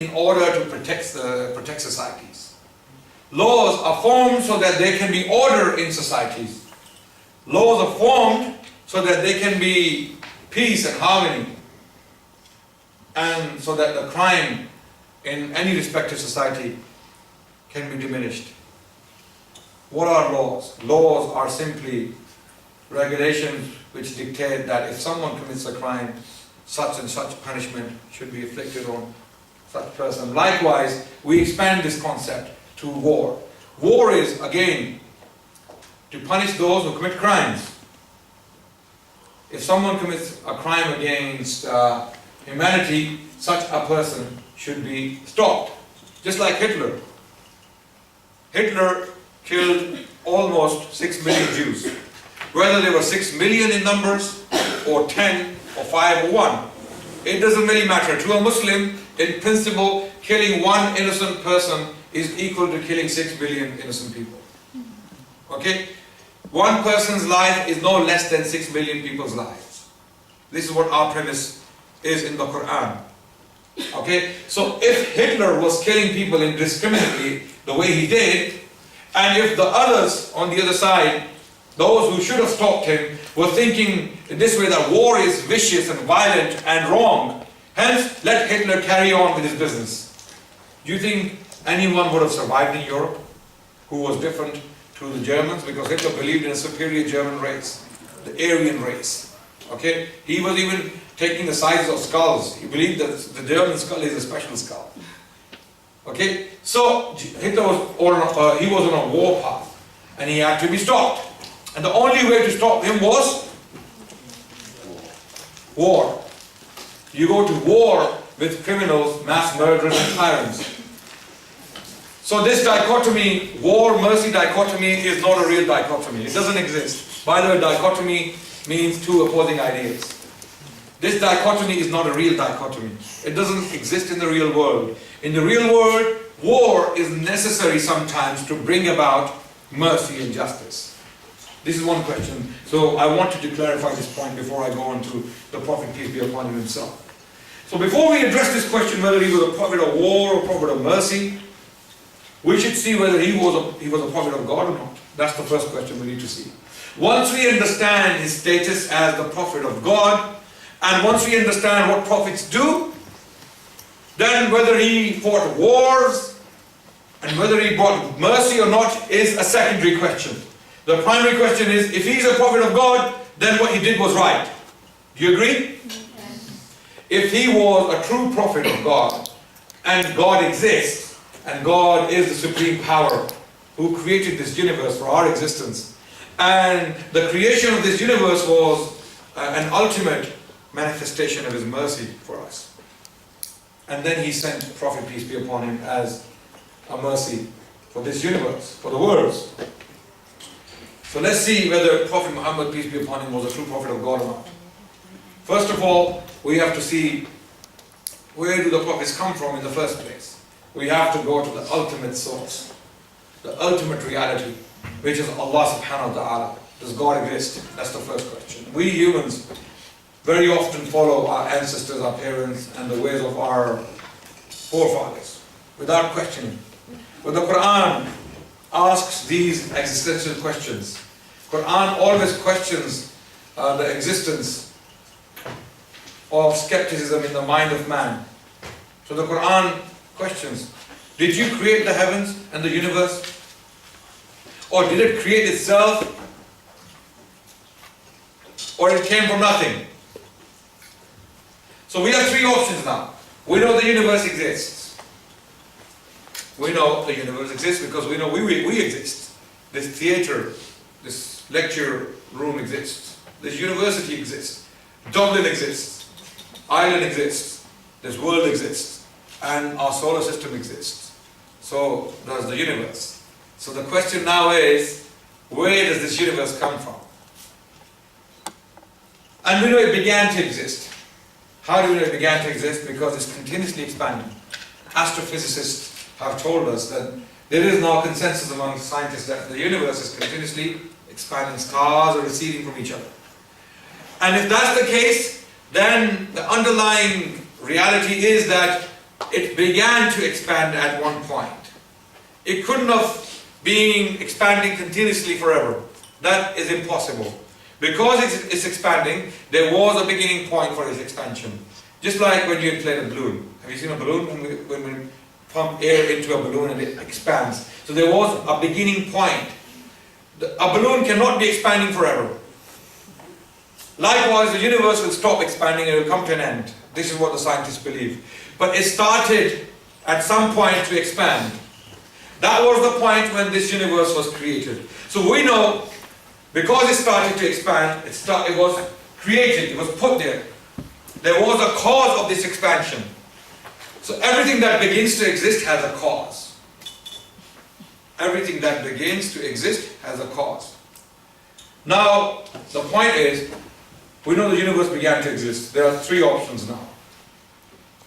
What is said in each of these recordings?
in order to protect societies. Laws are formed so that there can be order in societies. Laws are formed so that there can be peace and harmony, and so that the crime in any respective society can be diminished. What are laws? Laws are simply regulations which dictate that if someone commits a crime, such and such punishment should be inflicted on such person. Likewise, we expand this concept to war. War is, again, to punish those who commit crimes. If someone commits a crime against humanity, such a person should be stopped. Just like Hitler. Hitler killed almost 6 million Jews. Whether they were 6 million in numbers, or 10, or 5, or 1. It doesn't really matter. To a Muslim, in principle, killing one innocent person is equal to killing 6 billion innocent people. Okay? One person's life is no less than 6 billion people's lives. This is what our premise is in the Quran. Okay? So if Hitler was killing people indiscriminately the way he did, and if the others on the other side, those who should have stopped him, were thinking in this way that war is vicious and violent and wrong, hence let Hitler carry on with his business. Do you think anyone would have survived in Europe who was different to the Germans? Because Hitler believed in a superior German race, the Aryan race. Okay? He was even taking the sizes of skulls. He believed that the German skull is a special skull. Okay? So Hitler was on a war path, and he had to be stopped. And the only way to stop him was war. You go to war with criminals, mass murderers and tyrants. So this dichotomy, war-mercy dichotomy, is not a real dichotomy. It doesn't exist. By the way, dichotomy means two opposing ideas. This dichotomy is not a real dichotomy. It doesn't exist in the real world. In the real world, war is necessary sometimes to bring about mercy and justice. This is one question. So I wanted to clarify this point before I go on to the Prophet, peace be upon him, himself. So before we address this question, whether he was a prophet of war or a prophet of mercy, we should see whether he was a prophet of God or not. That's the first question we need to see. Once we understand his status as the prophet of God, and once we understand what prophets do, then whether he fought wars and whether he brought mercy or not is a secondary question. The primary question is, if he's a prophet of God, then what he did was right. Do you agree? If he was a true prophet of God, and God exists, and God is the supreme power who created this universe for our existence, and the creation of this universe was an ultimate manifestation of his mercy for us. And then he sent Prophet, peace be upon him, as a mercy for this universe, for the worlds. So let's see whether Prophet Muhammad, peace be upon him, was a true prophet of God or not. First of all, we have to see, where do the prophets come from in the first place? We have to go to the ultimate source, the ultimate reality, which is Allah subhanahu wa ta'ala. Does God exist? That's the first question. We humans very often follow our ancestors, our parents, and the ways of our forefathers, without questioning. But the Quran asks these existential questions. Quran always questions the existence of skepticism in the mind of man. So the Quran questions, did you create the heavens and the universe? Or did it create itself? Or it came from nothing? So we have three options now. We know the universe exists. We know the universe exists because we know we exist. This theater, this lecture room exists. This university exists. Dublin exists. Ireland exists. This world exists. And our solar system exists. So does the universe. So the question now is, where does this universe come from? And we know it began to exist. How do we know it began to exist? Because it's continuously expanding. Astrophysicists have told us that there is now consensus among scientists that the universe is continuously expanding. Stars are receding from each other. And if that's the case, then the underlying reality is that it began to expand at one point. It couldn't have been expanding continuously forever. That is impossible. Because it's expanding, there was a beginning point for its expansion. Just like when you inflate a balloon. Have you seen a balloon? When we pump air into a balloon and it expands. So there was a beginning point. A balloon cannot be expanding forever. Likewise, the universe will stop expanding and it will come to an end. This is what the scientists believe. But it started at some point to expand. That was the point when this universe was created. So we know, because it started to expand, it was created, it was put there. There was a cause of this expansion. So everything that begins to exist has a cause. Everything that begins to exist has a cause. Now, the point is, we know the universe began to exist. There are three options now.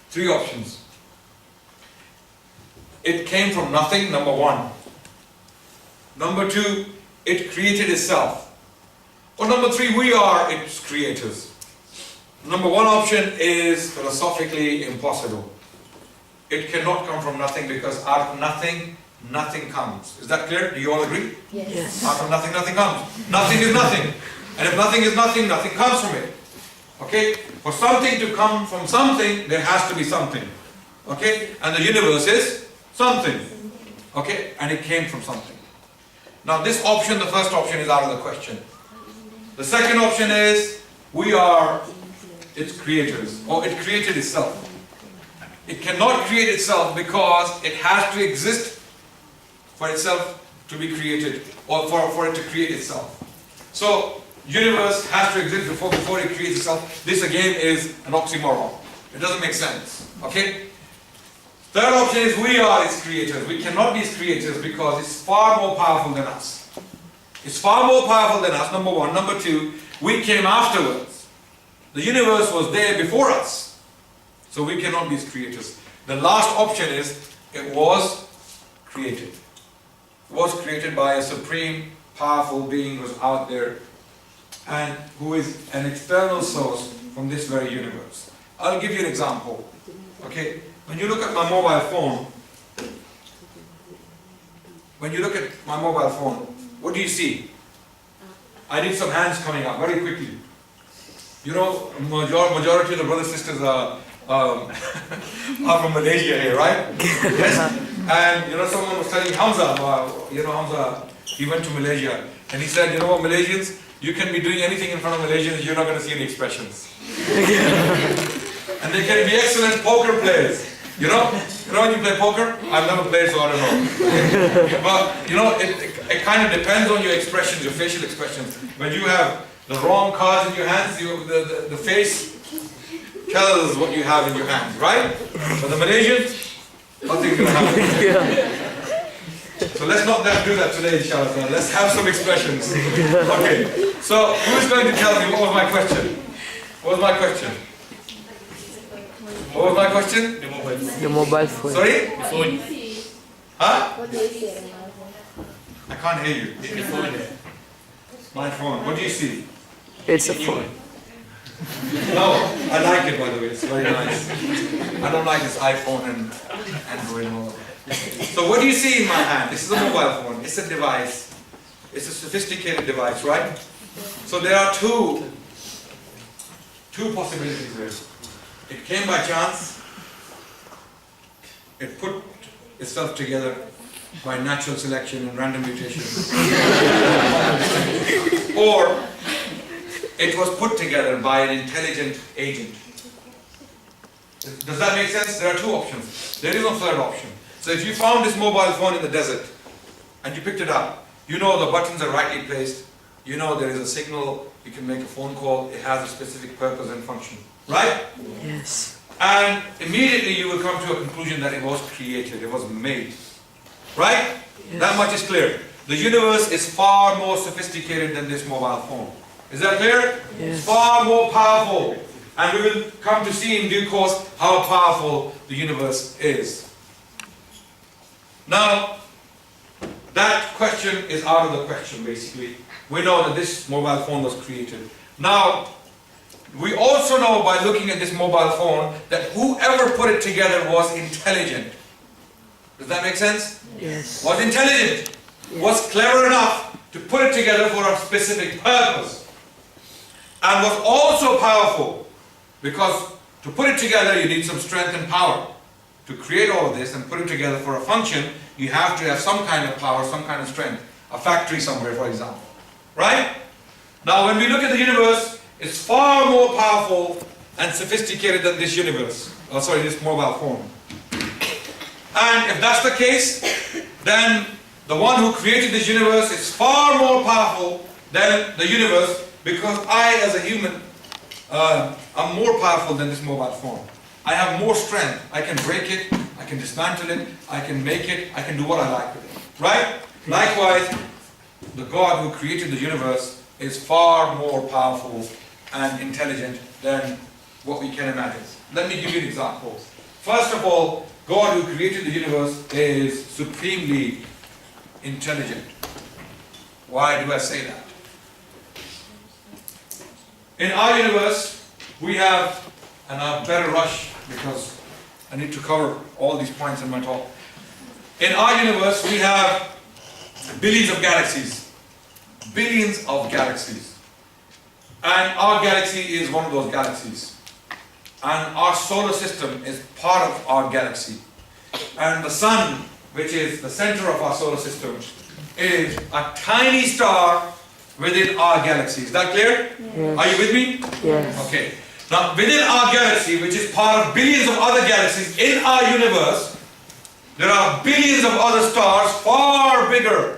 Three options. It came from nothing, number one. Number two, it created itself. Or number three, we are its creators. Number one option is philosophically impossible. It cannot come from nothing, because out of nothing, nothing comes. Is that clear? Do you all agree? Yes. Out of nothing, nothing comes. Nothing is nothing. And if nothing is nothing, nothing comes from it. Okay? For something to come from something, there has to be something. Okay? And the universe is something. Okay? And it came from something. Now this option, the first option, is out of the question. The second option is, we are its creators, or it created itself. It cannot create itself because it has to exist for itself to be created, or for it to create itself. So, universe has to exist before it creates itself. This again is an oxymoron. It doesn't make sense. Okay? Third option is, we are its creators. We cannot be its creators because it's far more powerful than us. It's far more powerful than us, number one. Number two, we came afterwards. The universe was there before us. So we cannot be its creators. The last option is, it was created. It was created by a supreme, powerful being who was out there and who is an external source from this very universe. I'll give you an example. Okay? When you look at my mobile phone, what do you see? I did some hands coming up very quickly. You know, majority of the brothers and sisters are from Malaysia here, right? Yes. And you know, someone was telling Hamza, Hamza, he went to Malaysia, and he said, you know what, Malaysians, you can be doing anything in front of Malaysians, you're not going to see any expressions. And they can be excellent poker players. You know when you play poker? I've never played, so I don't know. Okay? But you know, it kind of depends on your expressions, your facial expressions. When you have the wrong cards in your hands, the face tells what you have in your hands, right? But the Malaysians, nothing's going to happen. So let's not do that today, inshallah. Let's have some expressions. Okay, so who's going to tell me what was my question? What was my question? What was my question? The mobile phone. Sorry? The phone. Huh? What do you say? I can't hear you. The phone. My phone. What do you see? It's a phone. No, I like it, by the way. It's very nice. I don't like this iPhone and Android and all of that. So what do you see in my hand? This is a mobile phone. It's a device. It's a sophisticated device, right? So there are two possibilities there. It came by chance. It put itself together by natural selection and random mutation. Or it was put together by an intelligent agent. Does that make sense? There are two options. There is no third option. So if you found this mobile phone in the desert and you picked it up, you know the buttons are rightly placed, you know there is a signal, you can make a phone call, it has a specific purpose and function. Right? Yes. And immediately you will come to a conclusion that it was created, it was made. Right? Yes. That much is clear. The universe is far more sophisticated than this mobile phone. Is that clear? Yes. It's far more powerful. And we will come to see in due course how powerful the universe is. Now, that question is out of the question basically. We know that this mobile phone was created. Now, We also know by looking at this mobile phone that whoever put it together was intelligent. Does that make sense? Yes. Was intelligent, was clever enough to put it together for a specific purpose, and was also powerful, because to put it together you need some strength and power. To create all of this and put it together for a function, you have to have some kind of power, some kind of strength. A factory somewhere, for example. Right? Now when we look at the universe, it's far more powerful and sophisticated than this universe. Oh, sorry, this mobile phone. And if that's the case, then the one who created this universe is far more powerful than the universe, because I, as a human, am more powerful than this mobile phone. I have more strength. I can break it, I can dismantle it, I can make it, I can do what I like with it. Right? Likewise, the God who created the universe is far more powerful and intelligent than what we can imagine. Let me give you an example. First of all, God who created the universe is supremely intelligent. Why do I say that? In our universe, we have, and I better rush because I need to cover all these points in my talk. In our universe, we have billions of galaxies. Billions of galaxies. And our galaxy is one of those galaxies. And our solar system is part of our galaxy. And the sun, which is the center of our solar system, is a tiny star within our galaxy. Is that clear? Yes. Are you with me? Yes. Okay. Now, within our galaxy, which is part of billions of other galaxies in our universe, there are billions of other stars far bigger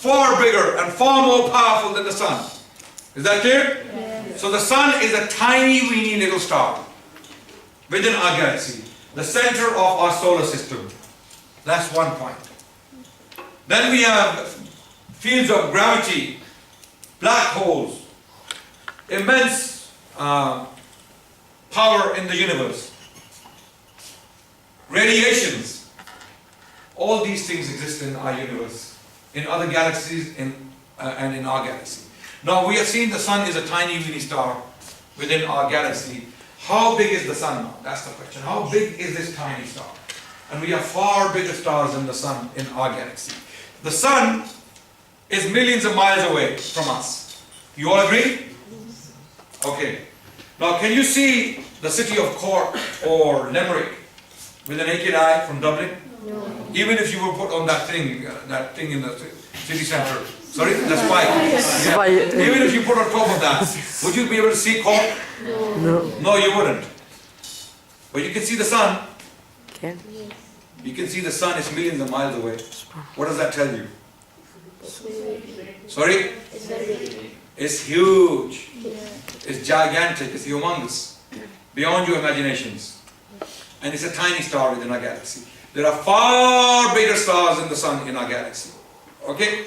and far more powerful than the sun. Is that clear? Yes. So the sun is a tiny, weeny little star within our galaxy, the center of our solar system. That's one point. Then we have fields of gravity, black holes, immense power in the universe, radiations. All these things exist in our universe, in other galaxies, and in our galaxy. Now we have seen the sun is a tiny weeny star within our galaxy. How big is the sun now? That's the question. How big is this tiny star? And we have far bigger stars than the sun in our galaxy. The sun is millions of miles away from us. You all agree? Okay. Now can you see the city of Cork or Limerick with a naked eye from Dublin? No. Even if you were put on that thing in the city centre. Sorry? The spike. Spike. Yeah. Even if you put on top of that, would you be able to see Cork? No. No, you wouldn't. But you can see the sun. Can? You can see the sun is millions of miles away. What does that tell you? Sorry? It's very big. It's huge. Yeah. It's gigantic. It's humongous. Beyond your imaginations. And it's a tiny star within our galaxy. There are far bigger stars than the sun in our galaxy. Okay?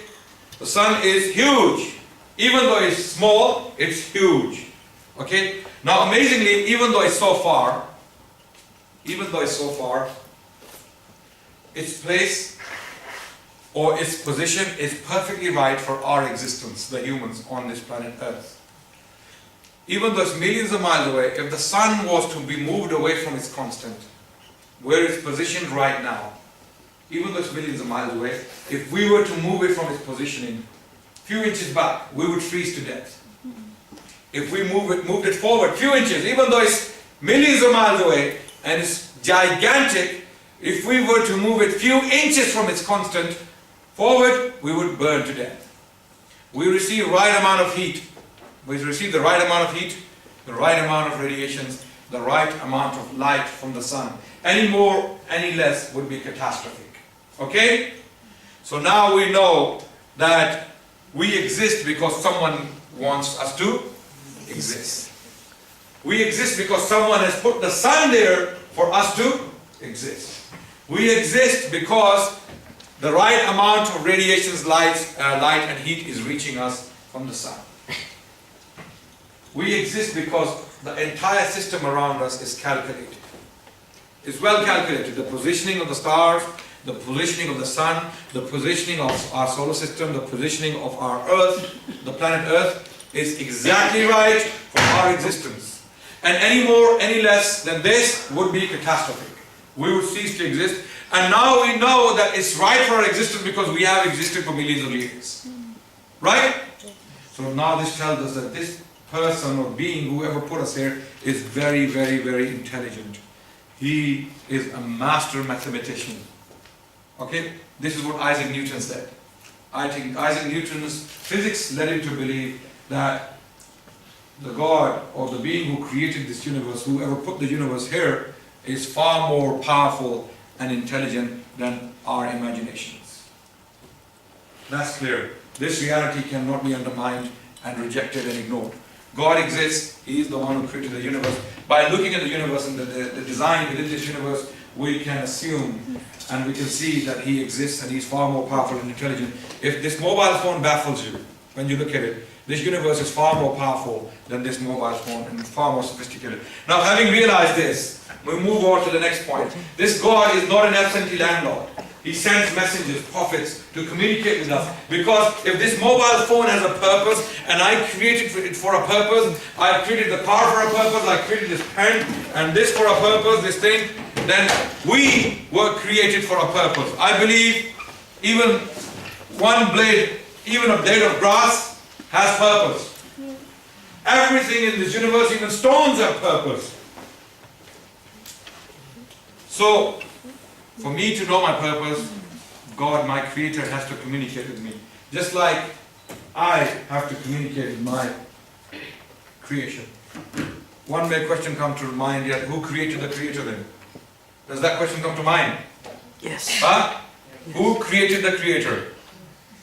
The sun is huge. Even though it's small, it's huge. Okay? Now amazingly, even though it's so far, its place or its position is perfectly right for our existence, the humans on this planet Earth. Even though it's millions of miles away, if the sun was to be moved away from its constant, where it's positioned right now, even though it's millions of miles away, if we were to move it from its positioning a few inches back, we would freeze to death. If we moved it forward a few inches, even though it's millions of miles away and it's gigantic, if we were to move it a few inches from its constant forward, we would burn to death. We receive the right amount of heat. We receive the right amount of heat, the right amount of radiations, the right amount of light from the sun. Any more, any less would be catastrophic. Okay? So now we know that we exist because someone wants us to exist. We exist because someone has put the sun there for us to exist. We exist because the right amount of radiations, light and heat is reaching us from the sun. We exist because the entire system around us is calculated. It's well calculated. The positioning of the stars, the positioning of the sun, the positioning of our solar system, the positioning of our Earth, the planet Earth, is exactly right for our existence. And any more, any less than this would be catastrophic. We would cease to exist. And now we know that it's right for our existence because we have existed for millions of years. Right? So now this tells us that this person or being, whoever put us here, is very, very, very intelligent. He is a master mathematician. Okay? This is what Isaac Newton said. I think Isaac Newton's physics led him to believe that the God or the being who created this universe, whoever put the universe here, is far more powerful and intelligent than our imaginations. That's clear. This reality cannot be undermined and rejected and ignored. God exists. He is the one who created the universe. By looking at the universe and the design within this universe, we can assume and we can see that He exists and He's far more powerful and intelligent. If this mobile phone baffles you when you look at it, this universe is far more powerful than this mobile phone and far more sophisticated. Now, having realized this, we move on to the next point. This God is not an absentee landlord. He sends messengers, prophets, to communicate with us. Because if this mobile phone has a purpose, and I created it for a purpose, I created the car for a purpose, I created this pen, and this for a purpose, this thing, then we were created for a purpose. I believe even one blade, even a blade of grass, has purpose. Everything in this universe, even stones, have purpose. So, for me to know my purpose, God, my Creator, has to communicate with me. Just like I have to communicate with my creation. One may question come to mind yet, who created the Creator then? Does that question come to mind? Yes. Huh? Who created the Creator?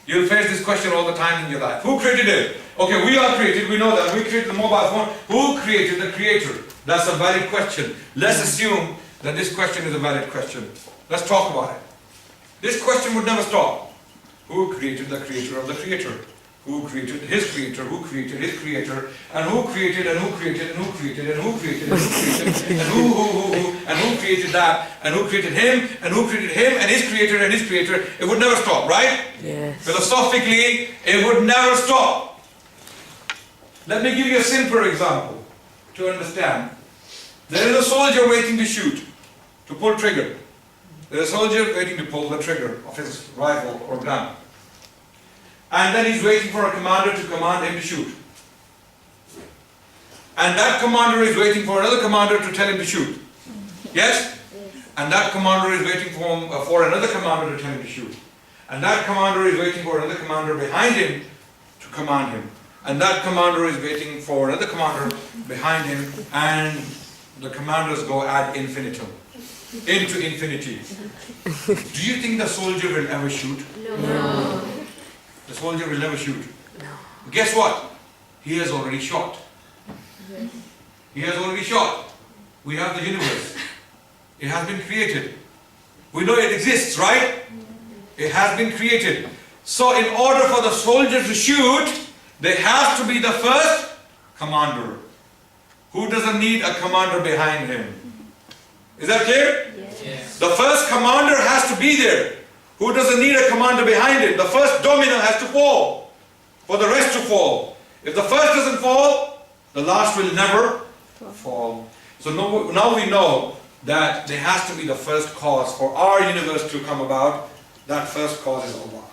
You'll face this question all the time in your life. Who created it? Okay, we are created, we know that. We created the mobile phone. Who created the Creator? That's a valid question. Let's assume that this question is a valid question. Let's talk about it. This question would never stop. Who created the Creator of the Creator? Who created His Creator? Who created His Creator? And who created and who created and who created and who created and who created and who and who created that and who created Him and who created Him and His Creator and His Creator? It would never stop, right? Yes. Philosophically, it would never stop. Let me give you a simpler example to understand. There is a soldier waiting to shoot, to pull trigger. There is a soldier waiting to pull the trigger of his rifle or gun. And then he's waiting for a commander to command him to shoot. And that commander is waiting for another commander to tell him to shoot. Yes? And that commander is waiting for another commander to tell him to shoot. And that commander is waiting for another commander behind him to command him. And that commander is waiting for another commander behind him. And the commanders go ad infinitum. Into infinity. Do you think the soldier will ever shoot? No. The soldier will never shoot. No. Guess what? He has already shot. He has already shot. We have the universe. It has been created. We know it exists, right? It has been created. So in order for the soldier to shoot, there has to be the first commander. Who doesn't need a commander behind him? Is that clear? Yes. The first commander has to be there. Who doesn't need a commander behind it? The first domino has to fall for the rest to fall. If the first doesn't fall, the last will never fall. So now we know that there has to be the first cause for our universe to come about. That first cause is Allah.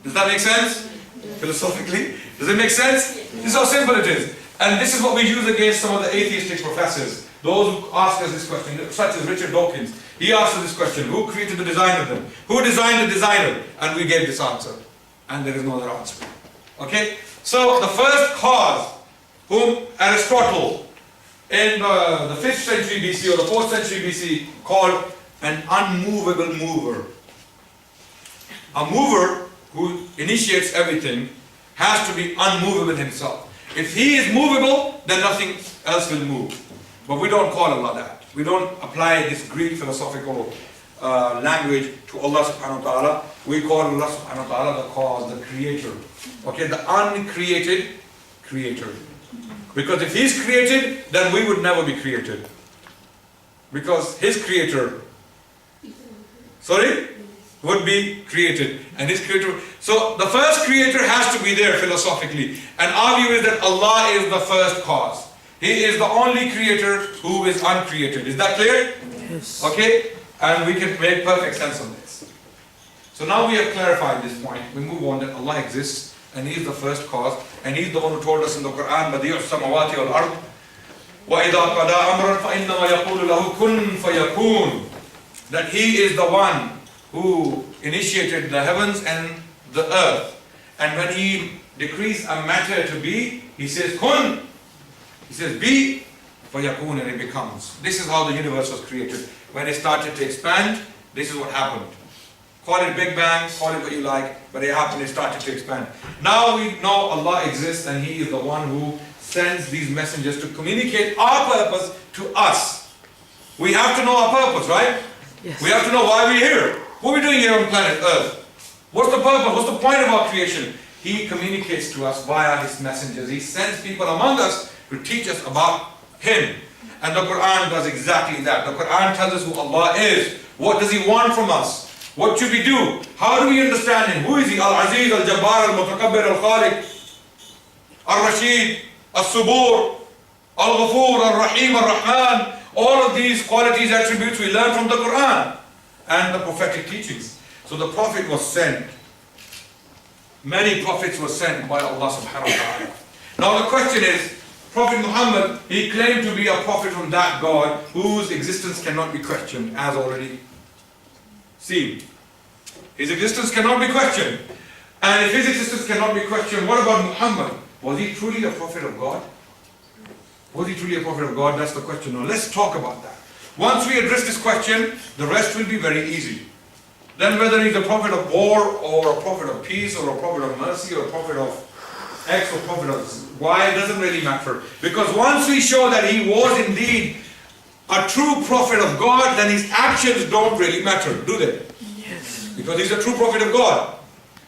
Does that make sense? Philosophically? Does it make sense? This is how simple it is. And this is what we use against some of the atheistic professors. Those who ask us this question, such as Richard Dawkins. He asked us this question, who created the designer then? Who designed the designer? And we gave this answer. And there is no other answer. Okay? So the first cause, whom Aristotle in the 5th century BC or the 4th century BC called an unmovable mover. A mover who initiates everything has to be unmovable himself. If he is movable, then nothing else will move. But we don't call Allah that. We don't apply this Greek philosophical language to Allah subhanahu wa ta'ala. We call Allah subhanahu wa ta'ala the cause, the creator. Okay, the uncreated creator. Because if He's created, then we would never be created. Because His creator, would be created. And his creator, so the first creator has to be there philosophically. And our view is that Allah is the first cause. He is the only creator who is uncreated. Is that clear? Yes. Okay? And we can make perfect sense of this. So now we have clarified this point. We move on that Allah exists and He is the first cause. And He is the one who told us in the Quran, بَدِيعُ السَّمَوَاتِ وَالْأَرْضِ وَإِذَا قَضَى أَمْرًا فَإِنَّمَا يَقُولُ لَهُ كُن فَيَكُونُ. That He is the one who initiated the heavens and the earth. And when He decrees a matter to be, He says kun. He says be, فَيَكُونُ, and it becomes. This is how the universe was created. When it started to expand, this is what happened. Call it Big Bang, call it what you like, but it happened, it started to expand. Now we know Allah exists and He is the one who sends these messengers to communicate our purpose to us. We have to know our purpose, right? Yes. We have to know why we're here. What are we doing here on planet Earth? What's the purpose? What's the point of our creation? He communicates to us via His messengers. He sends people among us to teach us about Him. And the Quran does exactly that. The Quran tells us who Allah is. What does He want from us? What should we do? How do we understand Him? Who is He? Al-Aziz, Al-Jabbar, Al-Mutakabbir, Al-Khaliq, Al-Rashid, Al-Subur, Al-Ghafur, Al-Rahim, Al-Rahman. All of these qualities, attributes we learn from the Quran and the prophetic teachings. So the Prophet was sent. Many prophets were sent by Allah subhanahu wa ta'ala. Now the question is, Prophet Muhammad, he claimed to be a prophet from that God whose existence cannot be questioned, as already seen. His existence cannot be questioned. And if his existence cannot be questioned, what about Muhammad? Was he truly a prophet of God? Was he truly a prophet of God? That's the question. Now let's talk about that. Once we address this question, the rest will be very easy. Then whether he's a prophet of war, or a prophet of peace, or a prophet of mercy, or a prophet of X, or prophet of Y, it doesn't really matter. Because once we show that he was indeed a true prophet of God, then his actions don't really matter, do they? Yes. Because he's a true prophet of God.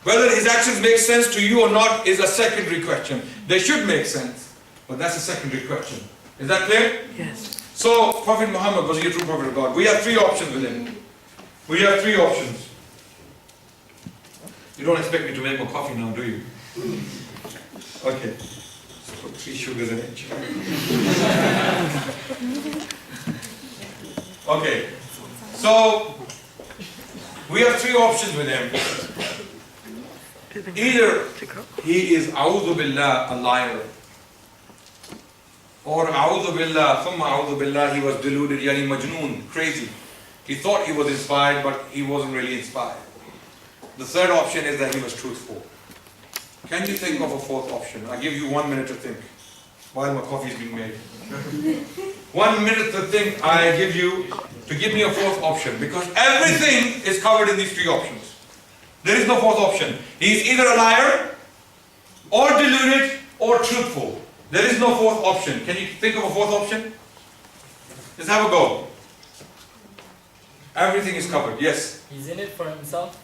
Whether his actions make sense to you or not is a secondary question. They should make sense, but that's a secondary question. Is that clear? Yes. So, Prophet Muhammad, was he a true prophet of God? We have three options with him. We have three options. You don't expect me to make more coffee now, do you? Okay. Let's put 3 sugars in it. Okay. So, we have three options with him. Either he is A'udhu Billah, a liar. Or A'udhu Billah, Thumma A'udhu Billah, he was deluded, yani majnoon, crazy. He thought he was inspired, but he wasn't really inspired. The third option is that he was truthful. Can you think of a fourth option? I give you 1 minute to think while my coffee is being made. 1 minute to think I give you to give me a fourth option, because everything is covered in these three options. There is no fourth option. He is either a liar, or deluded, or truthful. There is no fourth option. Can you think of a fourth option? Let's have a go. Everything is covered. Yes. He's in it for himself.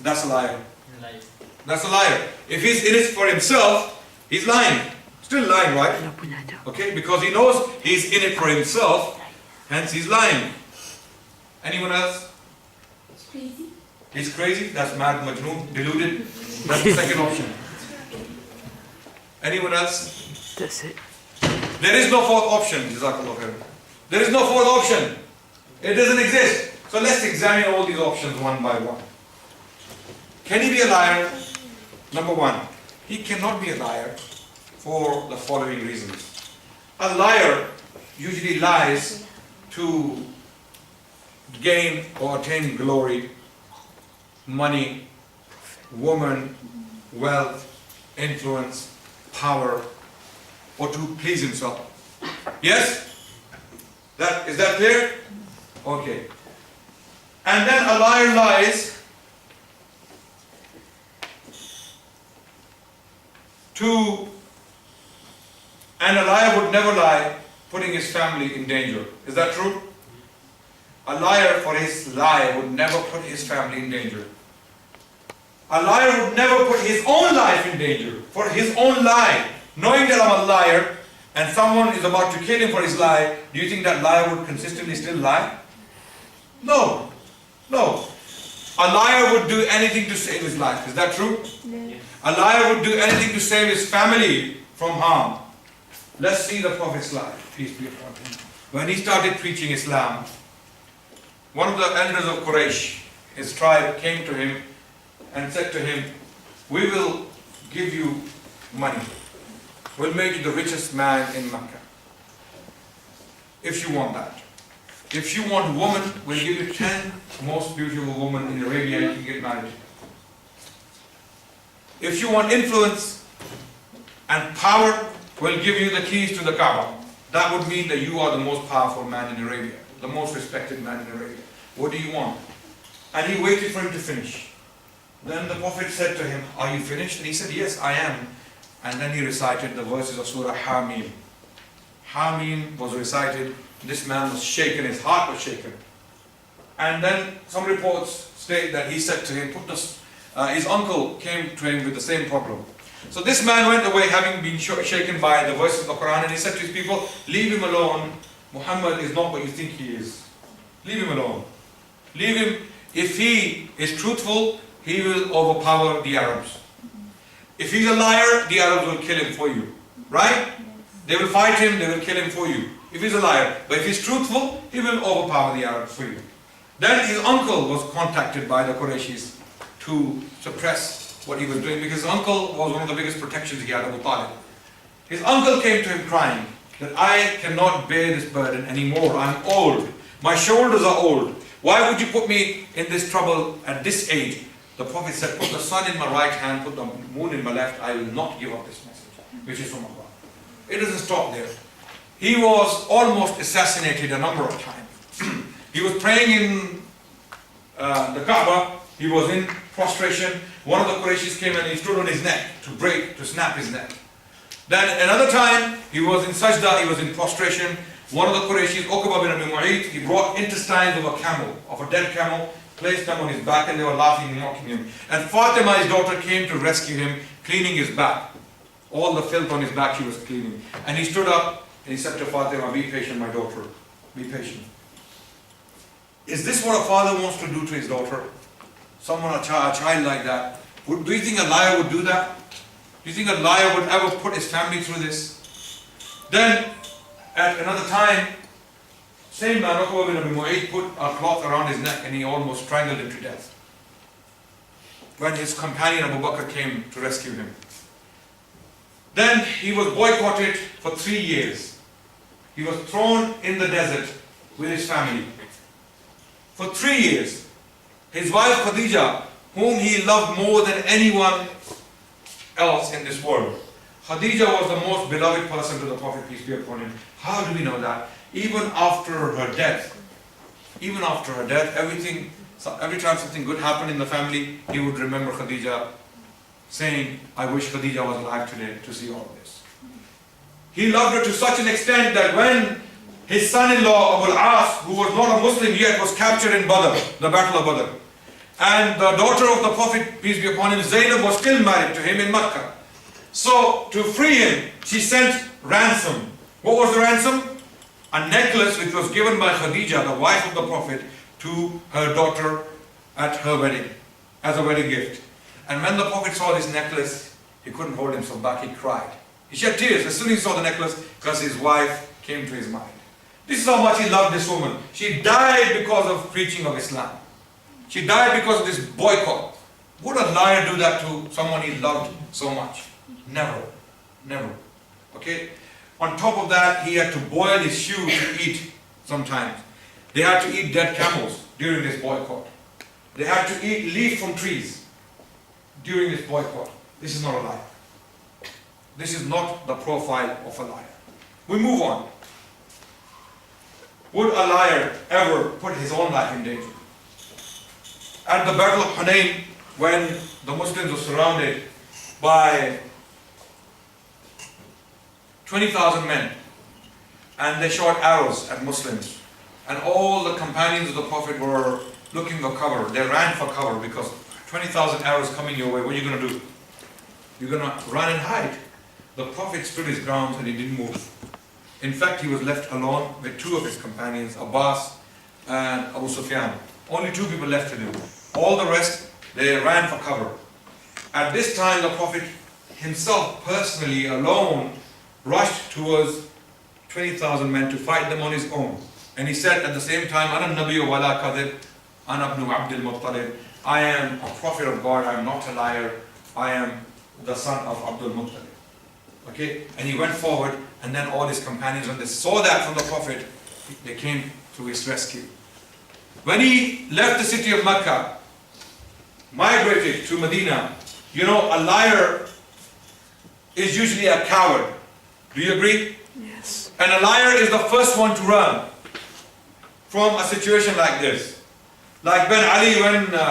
That's a liar. Like, That's a liar. If he's in it for himself, he's lying. Still lying, right? Okay, because he knows he's in it for himself, hence he's lying. Anyone else? It's crazy. He's crazy. That's mad, majnoon, deluded. That's the second option. Anyone else? That's it. There is no fourth option. Jazakallah khair. There is no fourth option. It doesn't exist. So let's examine all these options one by one. Can he be a liar? Number one, he cannot be a liar for the following reasons. A liar usually lies to gain or attain glory, money, woman, wealth, influence, power, or to please himself. Yes? Is that clear? Okay. And then a liar lies and a liar would never lie, putting his family in danger. Is that true? A liar for his lie would never put his family in danger. A liar would never put his own life in danger for his own lie. Knowing that I'm a liar and someone is about to kill him for his lie, do you think that liar would consistently still lie? No. No. A liar would do anything to save his life. Is that true? Yes. A liar would do anything to save his family from harm. Let's see the Prophet's life, peace be upon him. When he started preaching Islam, one of the elders of Quraysh, his tribe, came to him and said to him, we will give you money. We'll make you the richest man in Mecca. If you want that. If you want a woman, we'll give you 10 most beautiful women in Arabia you can get married. If you want influence and power, we'll give you the keys to the Kaaba. That would mean that you are the most powerful man in Arabia, the most respected man in Arabia. What do you want? And he waited for him to finish. Then the Prophet said to him, are you finished? And he said, yes, I am. And then he recited the verses of Surah Hamim. Hamim was recited. This man was shaken, his heart was shaken. And then some reports state that he said to him, his uncle came to him with the same problem. So this man went away having been shaken by the verses of the Quran, and he said to his people, leave him alone. Muhammad is not what you think he is. Leave him alone. Leave him. If he is truthful, he will overpower the Arabs. If he's a liar, the Arabs will kill him for you. Right? They will fight him, they will kill him for you. If he's a liar. But if he's truthful, he will overpower the Arabs for you. Then his uncle was contacted by the Qurayshis to suppress what he was doing, because his uncle was one of the biggest protections he had, Abu Talib. His uncle came to him crying that I cannot bear this burden anymore. I'm old. My shoulders are old. Why would you put me in this trouble at this age? The Prophet said, put the sun in my right hand, put the moon in my left. I will not give up this message, which is from Allah. It doesn't stop there. He was almost assassinated a number of times. He was praying in the Kaaba. He was in prostration. One of the Qurayshis came and he stood on his neck to snap his neck. Then another time, he was in sajda, he was in prostration. One of the Qurayshis, Uqba bin Abi Mu'ayt, he brought intestines of a camel, of a dead camel, placed them on his back, and they were laughing and mocking him. And Fatima, his daughter, came to rescue him, cleaning his back. All the filth on his back she was cleaning. And he stood up and he said to Fatima, be patient, my daughter. Be patient. Is this what a father wants to do to his daughter? Someone, a child like that. Do you think a liar would do that? Do you think a liar would ever put his family through this? Then, at another time, same man, Uqba bin Abi Mu'ayt, put a cloth around his neck and he almost strangled him to death. When his companion Abu Bakr came to rescue him. Then he was boycotted for 3 years. He was thrown in the desert with his family. For 3 years. His wife Khadija, whom he loved more than anyone else in this world. Khadija was the most beloved person to the Prophet, peace be upon him. How do we know that? Even after her death, every time something good happened in the family, he would remember Khadija, saying, I wish Khadija was alive today to see all of this. He loved her to such an extent that when his son-in-law Abu al-As, who was not a Muslim yet, was captured in Badr, the Battle of Badr, and the daughter of the Prophet, peace be upon him, Zainab, was still married to him in Mecca. So, to free him, she sent ransom. What was the ransom? A necklace which was given by Khadija, the wife of the Prophet, to her daughter at her wedding, as a wedding gift. And when the Prophet saw this necklace, he couldn't hold himself back, he cried. He shed tears as soon as he saw the necklace, because his wife came to his mind. This is how much he loved this woman. She died because of preaching of Islam. She died because of this boycott. Would a liar do that to someone he loved so much? Never. Never. Okay? On top of that, he had to boil his shoe to eat sometimes. They had to eat dead camels during this boycott. They had to eat leaf from trees during this boycott. This is not a liar. This is not the profile of a liar. We move on. Would a liar ever put his own life in danger? At the Battle of Hunayn, when the Muslims were surrounded by 20,000 men, and they shot arrows at Muslims, and all the companions of the Prophet were looking for cover. They ran for cover because 20,000 arrows coming your way. What are you going to do? You're going to run and hide. The Prophet stood his ground and he didn't move. In fact, he was left alone with 2 of his companions, Abbas and Abu Sufyan. Only 2 people left with him. All the rest, they ran for cover. At this time, the Prophet himself, personally, alone, rushed towards 20,000 men to fight them on his own. And he said at the same time, Ana Nabiyyu wala kadhib, Ana ibn Abdul Muttalib. I am a prophet of God, I am not a liar, I am the son of Abdul Muttalib. Okay? And he went forward, and then all his companions, when they saw that from the Prophet, they came to his rescue. When he left the city of Mecca, migrated to Medina, you know, a liar is usually a coward. Do you agree? Yes. And a liar is the first one to run from a situation like this. Like Ben Ali, when